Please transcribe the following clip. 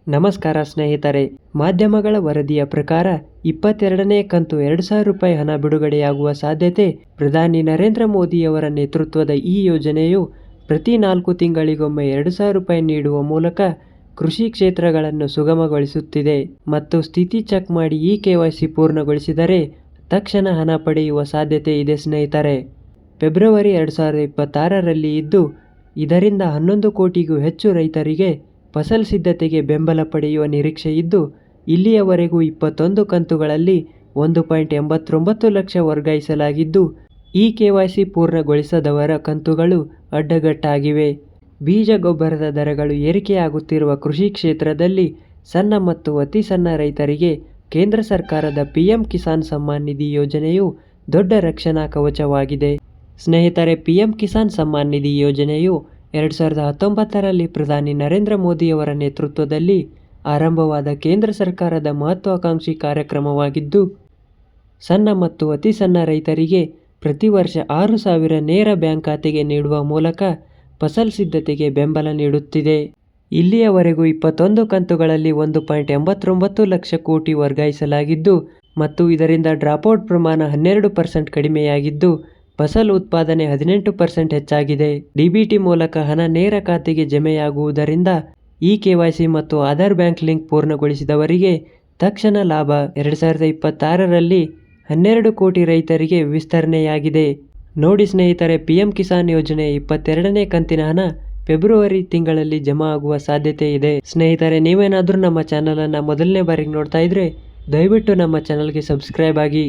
ನಮಸ್ಕಾರ ಸ್ನೇಹಿತರೆ. ಮಾಧ್ಯಮಗಳ ವರದಿಯ ಪ್ರಕಾರ 22ನೇ ಕಂತು ₹2,000 ಹಣ ಬಿಡುಗಡೆಯಾಗುವ ಸಾಧ್ಯತೆ. ಪ್ರಧಾನಿ ನರೇಂದ್ರ ಮೋದಿಯವರ ನೇತೃತ್ವದ ಈ ಯೋಜನೆಯು ಪ್ರತಿ 4 ತಿಂಗಳಿಗೊಮ್ಮೆ ₹2,000 ನೀಡುವ ಮೂಲಕ ಕೃಷಿ ಕ್ಷೇತ್ರಗಳನ್ನು ಸುಗಮಗೊಳಿಸುತ್ತಿದೆ ಮತ್ತು ಸ್ಥಿತಿ ಚೆಕ್ ಮಾಡಿ KYC ಪೂರ್ಣಗೊಳಿಸಿದರೆ ತಕ್ಷಣ ಹಣ ಪಡೆಯುವ ಸಾಧ್ಯತೆ ಇದೆ ಸ್ನೇಹಿತರೆ. ಫೆಬ್ರವರಿ 2026ರಲ್ಲಿ ಇದ್ದು, ಇದರಿಂದ 11 ಕೋಟಿಗೂ ಹೆಚ್ಚು ರೈತರಿಗೆ ಫಸಲ್ ಸಿದ್ಧತೆಗೆ ಬೆಂಬಲ ಪಡೆಯುವ ನಿರೀಕ್ಷೆ ಇದ್ದು, ಇಲ್ಲಿಯವರೆಗೂ 21 ಕಂತುಗಳಲ್ಲಿ ₹1.89 ಲಕ್ಷ ವರ್ಗಾಯಿಸಲಾಗಿದ್ದು, KYC ಪೂರ್ಣಗೊಳಿಸದವರ ಕಂತುಗಳು ಅಡ್ಡಗಟ್ಟಾಗಿವೆ. ಬೀಜ ಗೊಬ್ಬರದ ದರಗಳು ಏರಿಕೆಯಾಗುತ್ತಿರುವ ಕೃಷಿ ಕ್ಷೇತ್ರದಲ್ಲಿ ಸಣ್ಣ ಮತ್ತು ಅತಿ ಸಣ್ಣ ರೈತರಿಗೆ ಕೇಂದ್ರ ಸರ್ಕಾರದ PM ಕಿಸಾನ್ ಸಮ್ಮಾನ್ ನಿಧಿ ಯೋಜನೆಯು ದೊಡ್ಡ ರಕ್ಷಣಾ ಕವಚವಾಗಿದೆ. ಸ್ನೇಹಿತರೆ, PM ಕಿಸಾನ್ ಸಮ್ಮಾನ್ ನಿಧಿ ಯೋಜನೆಯು 2019ರಲ್ಲಿ ಪ್ರಧಾನಿ ನರೇಂದ್ರ ಮೋದಿಯವರ ನೇತೃತ್ವದಲ್ಲಿ ಆರಂಭವಾದ ಕೇಂದ್ರ ಸರ್ಕಾರದ ಮಹತ್ವಾಕಾಂಕ್ಷಿ ಕಾರ್ಯಕ್ರಮವಾಗಿದ್ದು, ಸಣ್ಣ ಮತ್ತು ಅತಿ ಸಣ್ಣ ರೈತರಿಗೆ ಪ್ರತಿ ವರ್ಷ 6,000 ನೇರ ಬ್ಯಾಂಕ್ ಖಾತೆಗೆ ನೀಡುವ ಮೂಲಕ ಫಸಲ್ ಸಿದ್ಧತೆಗೆ ಬೆಂಬಲ ನೀಡುತ್ತಿದೆ. ಇಲ್ಲಿಯವರೆಗೂ 21 ಕಂತುಗಳಲ್ಲಿ ₹1.89 ಲಕ್ಷ ಕೋಟಿ ವರ್ಗಾಯಿಸಲಾಗಿದ್ದು ಮತ್ತು ಇದರಿಂದ ಡ್ರಾಪ್ಔಟ್ ಪ್ರಮಾಣ 12% ಕಡಿಮೆಯಾಗಿದ್ದು, ಫಸಲ್ ಉತ್ಪಾದನೆ 18% ಹೆಚ್ಚಾಗಿದೆ. DBT ಮೂಲಕ ಹಣ ನೇರ ಖಾತೆಗೆ ಜಮೆಯಾಗುವುದರಿಂದ KYC ಮತ್ತು ಆಧಾರ್ ಬ್ಯಾಂಕ್ ಲಿಂಕ್ ಪೂರ್ಣಗೊಳಿಸಿದವರಿಗೆ ತಕ್ಷಣ ಲಾಭ. 2026ರಲ್ಲಿ 12 ಕೋಟಿ ರೈತರಿಗೆ ವಿಸ್ತರಣೆಯಾಗಿದೆ. ನೋಡಿ ಸ್ನೇಹಿತರೆ, PM ಕಿಸಾನ್ ಯೋಜನೆ 22ನೇ ಕಂತಿನ ಹಣ ಫೆಬ್ರವರಿ ತಿಂಗಳಲ್ಲಿ ಜಮಾ ಆಗುವ ಸಾಧ್ಯತೆ ಇದೆ. ಸ್ನೇಹಿತರೆ, ನೀವೇನಾದರೂ ನಮ್ಮ ಚಾನಲನ್ನು ಮೊದಲನೇ ಬಾರಿಗೆ ನೋಡ್ತಾ ಇದ್ರೆ ದಯವಿಟ್ಟು ನಮ್ಮ ಚಾನಲ್ಗೆ ಸಬ್ಸ್ಕ್ರೈಬ್ ಆಗಿ.